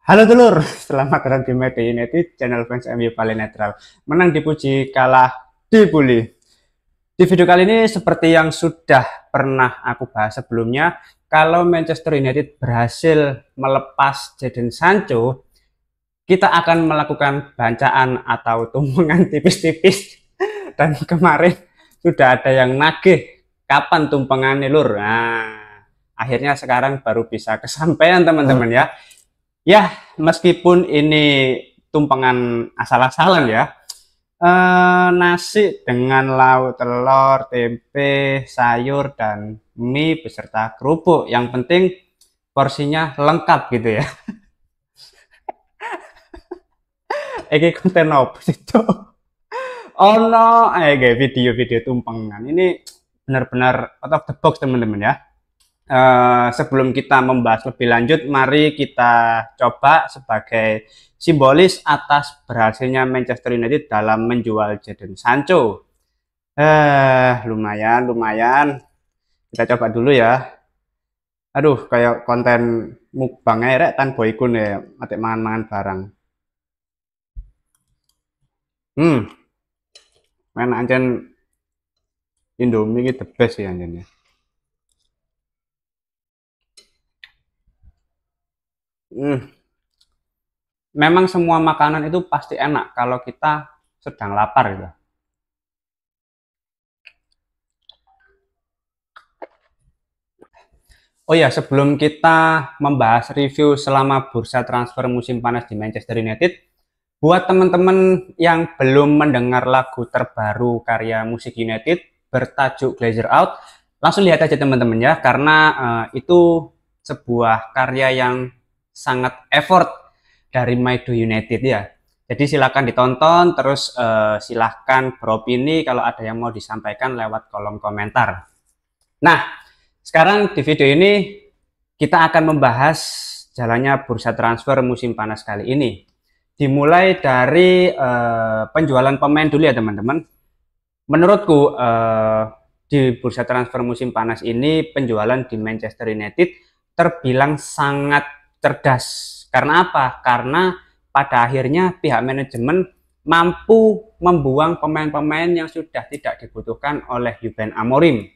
Halo dulur, selamat datang di Media United, channel fans MU paling netral. Menang dipuji, kalah dibully. Di video kali ini seperti yang sudah pernah aku bahas sebelumnya, kalau Manchester United berhasil melepas Jadon Sancho, kita akan melakukan bancaan atau tumpengan tipis-tipis. Dan kemarin sudah ada yang nagih, kapan tumpengannya lur? Nah, akhirnya sekarang baru bisa kesampaian teman-teman ya. Ya, meskipun ini tumpengan asal-asalan ya, nasi dengan lauk telur, tempe, sayur, dan mie beserta kerupuk. Yang penting porsinya lengkap gitu ya. Ini konten apa sih itu? Oh no, video-video tumpengan. Ini benar-benar out of the box teman-teman ya. Sebelum kita membahas lebih lanjut, mari kita coba sebagai simbolis atas berhasilnya Manchester United dalam menjual Jadon Sancho. Lumayan. Kita coba dulu ya. Aduh, kayak konten mukbang rek tan boykun ya, atik mangan-mangan barang. Main ancen Indomie ini the best ya anjennya. Memang semua makanan itu pasti enak kalau kita sedang lapar gitu. Oh ya, sebelum kita membahas review selama bursa transfer musim panas di Manchester United, buat teman-teman yang belum mendengar lagu terbaru karya musik United bertajuk Glazer Out, langsung lihat aja teman-teman ya, karena itu sebuah karya yang sangat effort dari Maido United ya. Jadi silahkan ditonton, terus silahkan beropini kalau ada yang mau disampaikan lewat kolom komentar. Nah, sekarang di video ini kita akan membahas jalannya bursa transfer musim panas kali ini. Dimulai dari penjualan pemain dulu ya teman-teman. Menurutku di bursa transfer musim panas ini penjualan di Manchester United terbilang sangat cerdas. Karena apa? Karena pada akhirnya pihak manajemen mampu membuang pemain-pemain yang sudah tidak dibutuhkan oleh Ruben Amorim.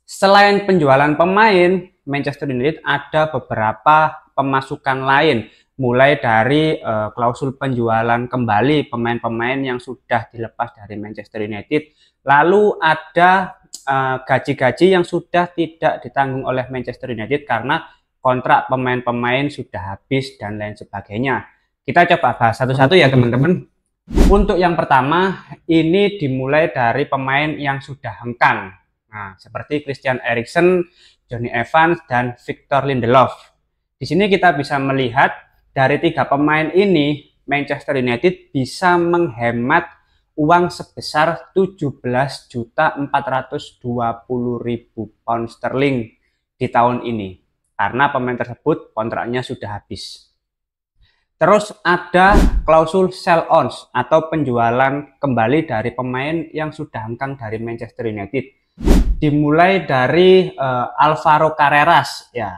Selain penjualan pemain, Manchester United ada beberapa pemasukan lain, mulai dari klausul penjualan kembali pemain-pemain yang sudah dilepas dari Manchester United, lalu ada gaji-gaji yang sudah tidak ditanggung oleh Manchester United karena kontrak pemain-pemain sudah habis dan lain sebagainya. Kita coba bahas satu-satu ya teman-teman. Untuk yang pertama, ini dimulai dari pemain yang sudah hengkang. Nah, seperti Christian Eriksen, Jonny Evans, dan Victor Lindelof. Di sini kita bisa melihat dari tiga pemain ini, Manchester United bisa menghemat uang sebesar 17.420.000 pound sterling di tahun ini. Karena pemain tersebut kontraknya sudah habis. Terus ada klausul sell on atau penjualan kembali dari pemain yang sudah hengkang dari Manchester United. Dimulai dari Alvaro Carreras ya,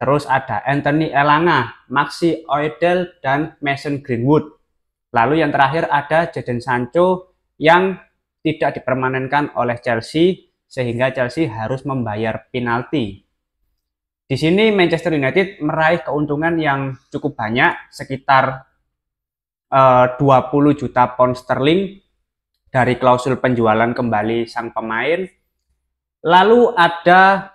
terus ada Anthony Elanga, Maxi Oedel, dan Mason Greenwood. Lalu yang terakhir ada Jadon Sancho yang tidak dipermanenkan oleh Chelsea sehingga Chelsea harus membayar penalti. Di sini Manchester United meraih keuntungan yang cukup banyak, sekitar 20 juta pound sterling dari klausul penjualan kembali sang pemain. Lalu ada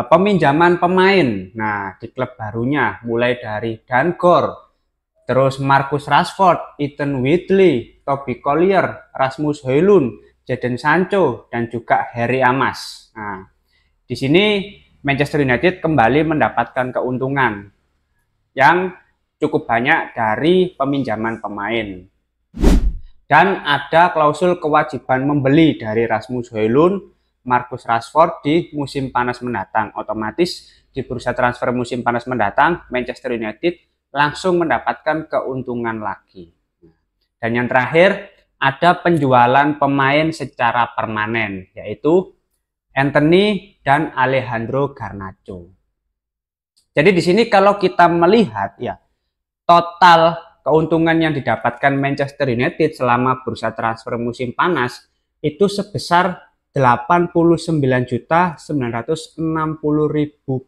peminjaman pemain. Nah, di klub barunya mulai dari Dan Gore, terus Marcus Rashford, Ethan Whitley, Toby Collier, Rasmus Højlund, Jadon Sancho, dan juga Harry Amas. Nah, di sini Manchester United kembali mendapatkan keuntungan yang cukup banyak dari peminjaman pemain. Dan ada klausul kewajiban membeli dari Rasmus Højlund, Marcus Rashford di musim panas mendatang. Otomatis di bursa transfer musim panas mendatang, Manchester United langsung mendapatkan keuntungan lagi. Dan yang terakhir, ada penjualan pemain secara permanen, yaitu Anthony dan Alejandro Garnacho. Jadi di sini kalau kita melihat ya, total keuntungan yang didapatkan Manchester United selama bursa transfer musim panas itu sebesar 89.960.000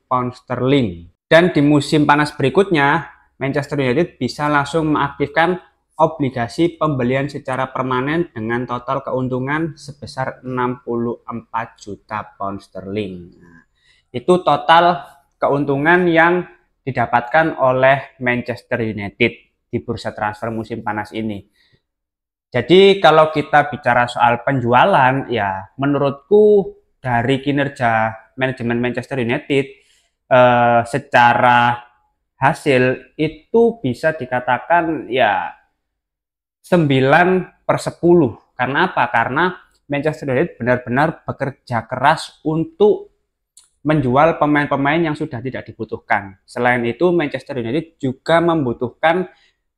pound sterling. Dan di musim panas berikutnya, Manchester United bisa langsung mengaktifkan obligasi pembelian secara permanen dengan total keuntungan sebesar 64 juta pound sterling. Nah, itu total keuntungan yang didapatkan oleh Manchester United di bursa transfer musim panas ini. Jadi kalau kita bicara soal penjualan, ya menurutku dari kinerja manajemen Manchester United secara hasil itu bisa dikatakan ya 9/10. Karena apa? Karena Manchester United benar-benar bekerja keras untuk menjual pemain-pemain yang sudah tidak dibutuhkan. Selain itu, Manchester United juga membutuhkan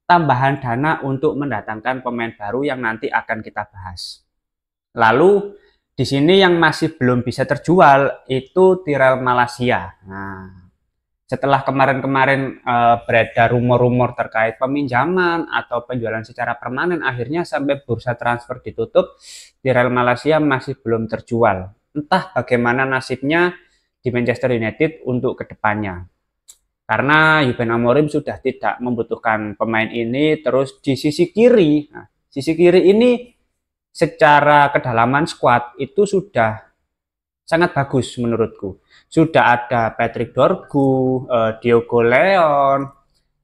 tambahan dana untuk mendatangkan pemain baru yang nanti akan kita bahas. Lalu di sini yang masih belum bisa terjual itu Tyrell Malacia. Nah, setelah kemarin-kemarin beredar rumor-rumor terkait peminjaman atau penjualan secara permanen, akhirnya sampai bursa transfer ditutup, Tyrell Malacia masih belum terjual. Entah bagaimana nasibnya di Manchester United untuk kedepannya. Karena Ruben Amorim sudah tidak membutuhkan pemain ini. Terus di sisi kiri, nah, sisi kiri ini secara kedalaman skuad itu sudah sangat bagus menurutku. Sudah ada Patrick Dorgu, Diogo Leon,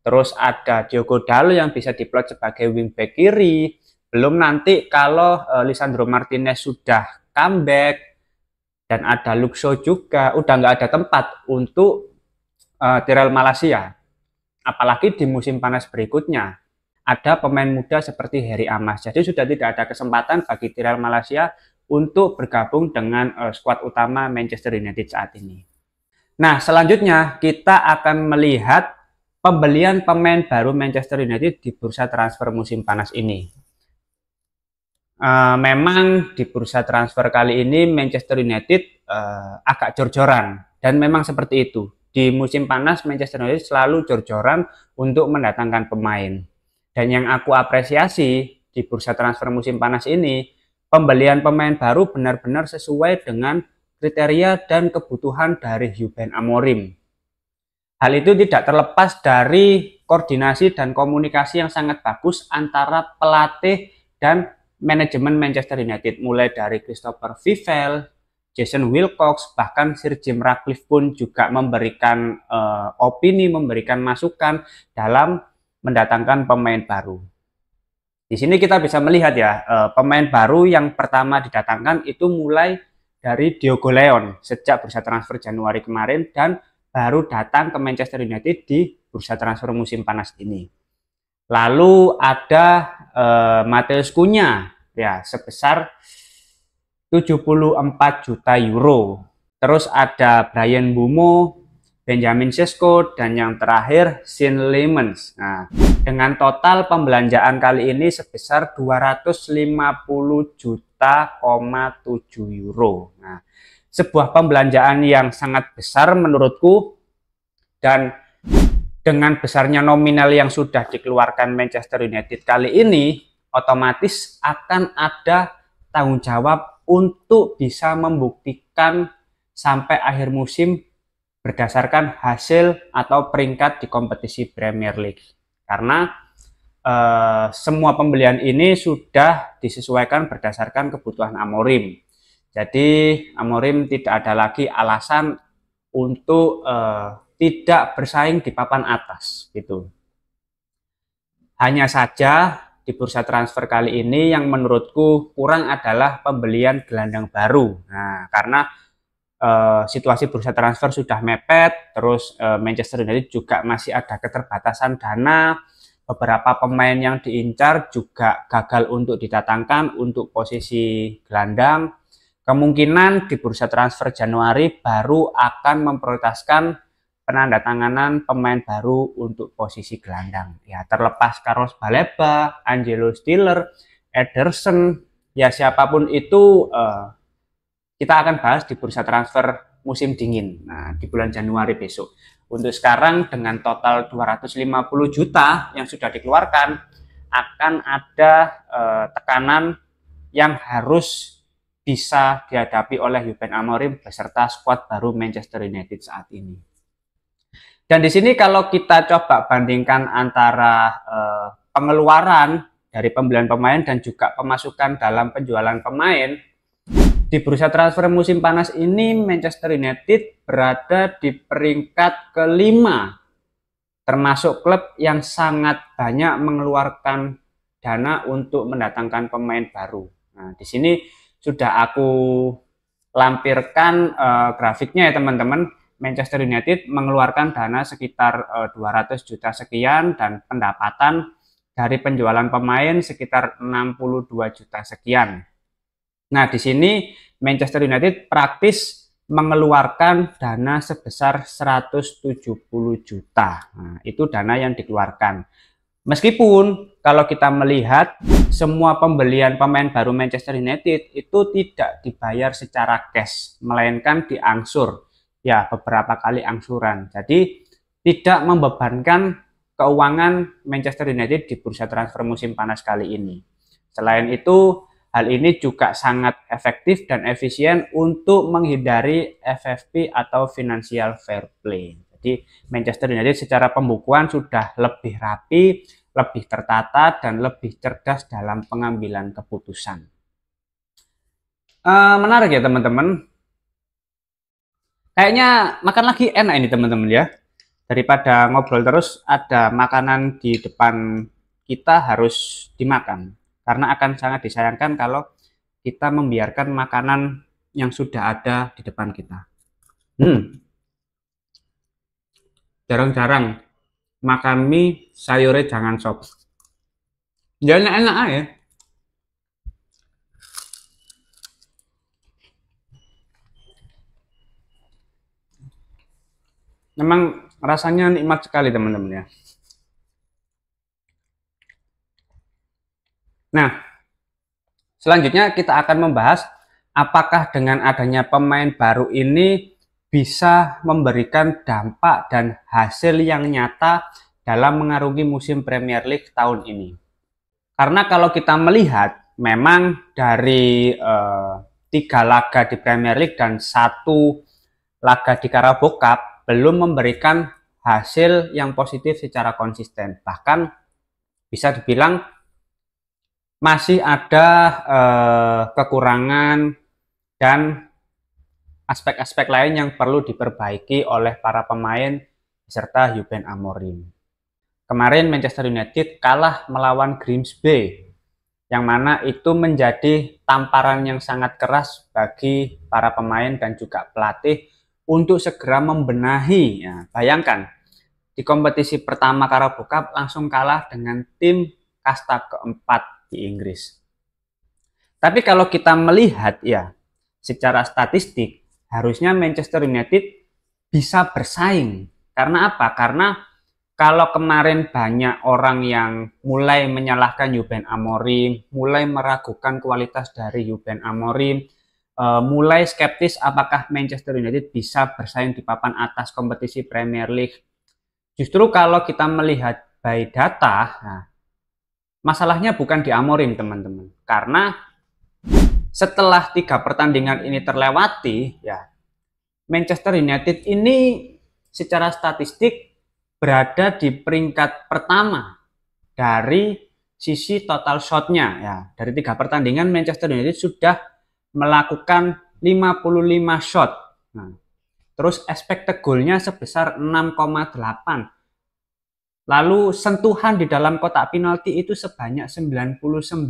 terus ada Diogo Dalot yang bisa diplot sebagai wingback kiri. Belum nanti kalau Lisandro Martinez sudah comeback dan ada Luxo juga, udah nggak ada tempat untuk Tyrell Malacia. Apalagi di musim panas berikutnya ada pemain muda seperti Harry Amas. Jadi sudah tidak ada kesempatan bagi Tyrell Malacia untuk bergabung dengan skuad utama Manchester United saat ini. Nah, selanjutnya kita akan melihat pembelian pemain baru Manchester United di bursa transfer musim panas ini. Memang di bursa transfer kali ini Manchester United agak jor-joran, dan memang seperti itu. Di musim panas Manchester United selalu jor-joran untuk mendatangkan pemain. Dan yang aku apresiasi di bursa transfer musim panas ini, pembelian pemain baru benar-benar sesuai dengan kriteria dan kebutuhan dari Ruben Amorim. Hal itu tidak terlepas dari koordinasi dan komunikasi yang sangat bagus antara pelatih dan manajemen Manchester United, mulai dari Christopher Vivell, Jason Wilcox, bahkan Sir Jim Ratcliffe pun juga memberikan opini, memberikan masukan dalam mendatangkan pemain baru. Di sini kita bisa melihat ya, pemain baru yang pertama didatangkan itu mulai dari Diogo Leon sejak bursa transfer Januari kemarin dan baru datang ke Manchester United di bursa transfer musim panas ini. Lalu ada Matheus Cunha ya sebesar 74 juta euro. Terus ada Bryan Mbeumo, Benjamin Sesko, dan yang terakhir Sean Lemans. Nah, dengan total pembelanjaan kali ini sebesar 250 juta, 7 euro. Nah, sebuah pembelanjaan yang sangat besar menurutku, dan dengan besarnya nominal yang sudah dikeluarkan Manchester United kali ini, otomatis akan ada tanggung jawab untuk bisa membuktikan sampai akhir musim berdasarkan hasil atau peringkat di kompetisi Premier League. Karena semua pembelian ini sudah disesuaikan berdasarkan kebutuhan Amorim. Jadi Amorim tidak ada lagi alasan untuk tidak bersaing di papan atas gitu. Hanya saja di bursa transfer kali ini yang menurutku kurang adalah pembelian gelandang baru. Nah, karena situasi bursa transfer sudah mepet, terus Manchester United juga masih ada keterbatasan dana, beberapa pemain yang diincar juga gagal untuk didatangkan untuk posisi gelandang. Kemungkinan di bursa transfer Januari baru akan memprioritaskan penandatanganan pemain baru untuk posisi gelandang. Ya, terlepas Carlos Baleba, Angelo Stiller, Ederson, ya siapapun itu kita akan bahas di bursa transfer musim dingin. Nah, di bulan Januari besok. Untuk sekarang dengan total 250 juta yang sudah dikeluarkan, akan ada tekanan yang harus bisa dihadapi oleh Ruben Amorim beserta skuad baru Manchester United saat ini. Dan di sini kalau kita coba bandingkan antara pengeluaran dari pembelian pemain dan juga pemasukan dalam penjualan pemain, di bursa transfer musim panas ini Manchester United berada di peringkat kelima, termasuk klub yang sangat banyak mengeluarkan dana untuk mendatangkan pemain baru. Nah, di sini sudah aku lampirkan grafiknya ya teman-teman. Manchester United mengeluarkan dana sekitar 200 juta sekian dan pendapatan dari penjualan pemain sekitar 62 juta sekian. Nah, di sini Manchester United praktis mengeluarkan dana sebesar 170 juta. Nah, itu dana yang dikeluarkan. Meskipun kalau kita melihat semua pembelian pemain baru Manchester United itu tidak dibayar secara cash, melainkan diangsur. Ya, beberapa kali angsuran. Jadi tidak membebankan keuangan Manchester United di bursa transfer musim panas kali ini. Selain itu, hal ini juga sangat efektif dan efisien untuk menghindari FFP atau Financial Fair Play. Jadi Manchester United secara pembukuan sudah lebih rapi, lebih tertata, dan lebih cerdas dalam pengambilan keputusan. Menarik ya teman-teman. Kayaknya makan lagi enak ini teman-teman ya. Daripada ngobrol terus, ada makanan di depan kita harus dimakan. Karena akan sangat disayangkan kalau kita membiarkan makanan yang sudah ada di depan kita. Jarang-jarang makan mie sayurnya jangan sop. Ya enak-enak aja. Memang rasanya nikmat sekali teman-teman ya. Nah, selanjutnya kita akan membahas apakah dengan adanya pemain baru ini bisa memberikan dampak dan hasil yang nyata dalam mengarungi musim Premier League tahun ini. Karena kalau kita melihat, memang dari 3 laga di Premier League dan 1 laga di Carabao Cup belum memberikan hasil yang positif secara konsisten. Bahkan bisa dibilang masih ada kekurangan dan aspek-aspek lain yang perlu diperbaiki oleh para pemain beserta Ruben Amorim. Kemarin Manchester United kalah melawan Grimsby, yang mana itu menjadi tamparan yang sangat keras bagi para pemain dan juga pelatih untuk segera membenahi. Ya, bayangkan, di kompetisi pertama Carabao Cup langsung kalah dengan tim kasta keempat di Inggris. Tapi kalau kita melihat ya, secara statistik, harusnya Manchester United bisa bersaing. Karena apa? Karena kalau kemarin banyak orang yang mulai menyalahkan Ruben Amorim, mulai meragukan kualitas dari Ruben Amorim, mulai skeptis apakah Manchester United bisa bersaing di papan atas kompetisi Premier League. Justru kalau kita melihat by data, nah, masalahnya bukan di Amorim teman-teman. Karena setelah 3 pertandingan ini terlewati, ya Manchester United ini secara statistik berada di peringkat pertama dari sisi total shotnya. Ya, dari 3 pertandingan Manchester United sudah melakukan 55 shot. Nah, terus expected goal-nya sebesar 6,8. Lalu sentuhan di dalam kotak penalti itu sebanyak 99.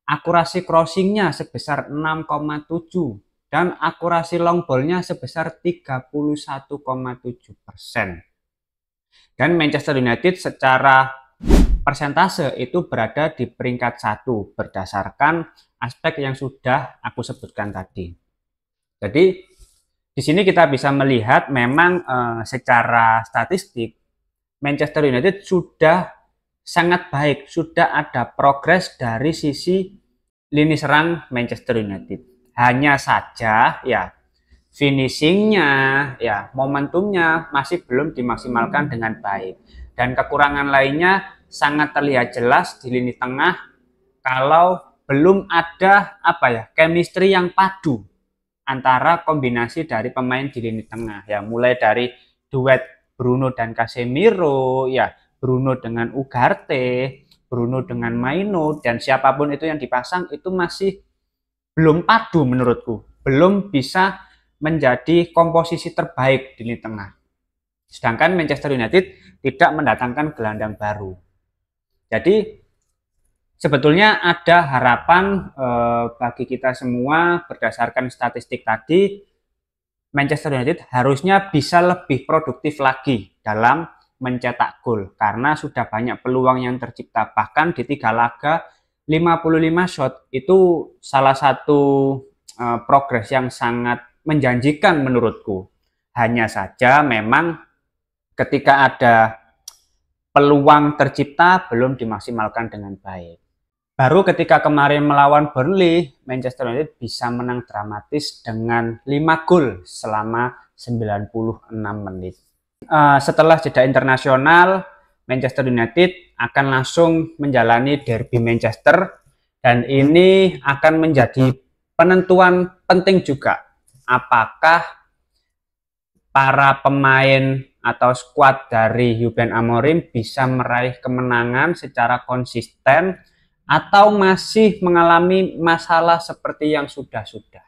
Akurasi crossingnya sebesar 6,7 dan akurasi long ball-nya sebesar 31,7%. Dan Manchester United secara persentase itu berada di peringkat 1 berdasarkan aspek yang sudah aku sebutkan tadi. Jadi di sini kita bisa melihat memang secara statistik Manchester United sudah sangat baik, sudah ada progres dari sisi lini serang Manchester United. Hanya saja ya finishingnya, ya momentumnya masih belum dimaksimalkan dengan baik. Dan kekurangan lainnya sangat terlihat jelas di lini tengah kalau belum ada chemistry yang padu antara kombinasi dari pemain di lini tengah, ya mulai dari duet Bruno dan Casemiro, ya Bruno dengan Ugarte, Bruno dengan Maino, dan siapapun itu yang dipasang itu masih belum padu menurutku, belum bisa menjadi komposisi terbaik di lini tengah. Sedangkan Manchester United tidak mendatangkan gelandang baru. Jadi sebetulnya ada harapan bagi kita semua berdasarkan statistik tadi, Manchester United harusnya bisa lebih produktif lagi dalam mencetak gol karena sudah banyak peluang yang tercipta. Bahkan di 3 laga 55 shot itu salah satu progres yang sangat menjanjikan menurutku. Hanya saja memang ketika ada peluang tercipta belum dimaksimalkan dengan baik. Baru ketika kemarin melawan Burnley, Manchester United bisa menang dramatis dengan 5 gol selama 96 menit. Setelah jeda internasional, Manchester United akan langsung menjalani derby Manchester, dan ini akan menjadi penentuan penting juga. Apakah para pemain atau skuad dari Ruben Amorim bisa meraih kemenangan secara konsisten atau masih mengalami masalah seperti yang sudah-sudah.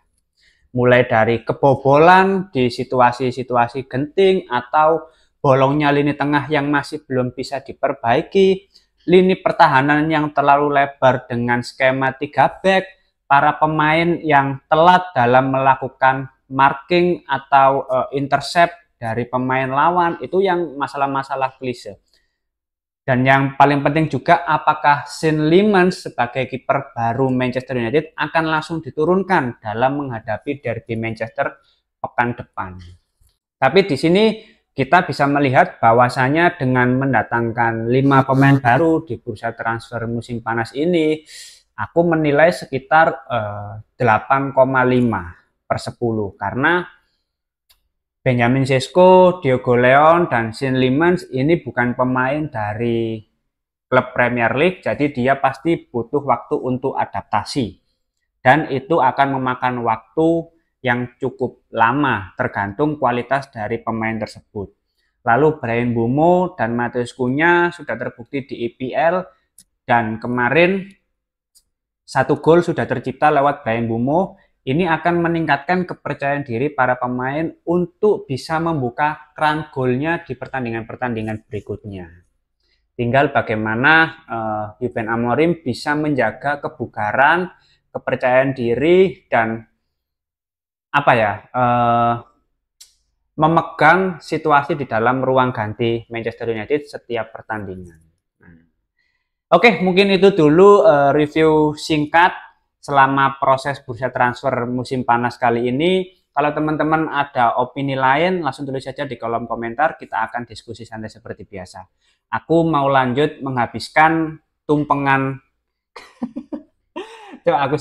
Mulai dari kebobolan di situasi-situasi genting atau bolongnya lini tengah yang masih belum bisa diperbaiki, lini pertahanan yang terlalu lebar dengan skema 3 back, para pemain yang telat dalam melakukan marking atau intercept dari pemain lawan, itu yang masalah-masalah klise. Dan yang paling penting juga, apakah Sean Lemans sebagai kiper baru Manchester United akan langsung diturunkan dalam menghadapi derby Manchester pekan depan. Tapi di sini kita bisa melihat bahwasanya dengan mendatangkan 5 pemain baru di bursa transfer musim panas ini, aku menilai sekitar 8,5/10 karena Benjamin Sesko, Diogo Leon, dan Sean Lemans ini bukan pemain dari klub Premier League, jadi dia pasti butuh waktu untuk adaptasi. Dan itu akan memakan waktu yang cukup lama, tergantung kualitas dari pemain tersebut. Lalu Bryan Mbeumo dan Matheus Cunha sudah terbukti di EPL, dan kemarin 1 gol sudah tercipta lewat Bryan Mbeumo. Ini akan meningkatkan kepercayaan diri para pemain untuk bisa membuka keran golnya di pertandingan-pertandingan berikutnya. Tinggal bagaimana Ruben Amorim bisa menjaga kebugaran, kepercayaan diri, dan memegang situasi di dalam ruang ganti Manchester United setiap pertandingan. Oke, mungkin itu dulu review singkat selama proses bursa transfer musim panas kali ini. Kalau teman-teman ada opini lain, langsung tulis saja di kolom komentar, kita akan diskusi santai seperti biasa. Aku mau lanjut menghabiskan tumpengan. Coba aku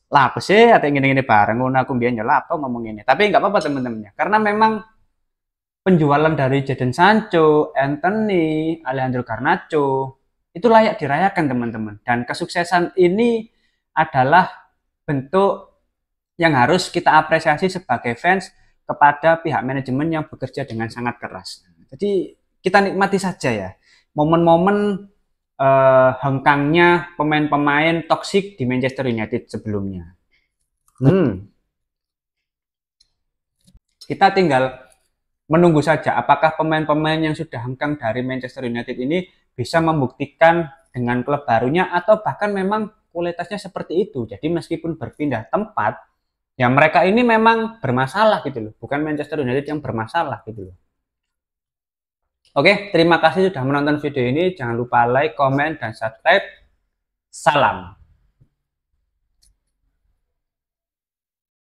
apa sih atau gini-gini bareng, aku biar nyelap atau ngomong ini. Tapi nggak apa-apa teman-temannya, karena memang penjualan dari Jadon Sancho, Anthony, Alejandro Garnacho, itu layak dirayakan teman-teman. Dan kesuksesan ini adalah bentuk yang harus kita apresiasi sebagai fans kepada pihak manajemen yang bekerja dengan sangat keras. Jadi kita nikmati saja ya momen-momen hengkangnya pemain-pemain toksik di Manchester United sebelumnya. Kita tinggal menunggu saja apakah pemain-pemain yang sudah hengkang dari Manchester United ini bisa membuktikan dengan klub barunya, atau bahkan memang kualitasnya seperti itu. Jadi meskipun berpindah tempat, ya mereka ini memang bermasalah gitu loh, bukan Manchester United yang bermasalah gitu loh. Oke, terima kasih sudah menonton video ini. Jangan lupa like, komen, dan subscribe. Salam.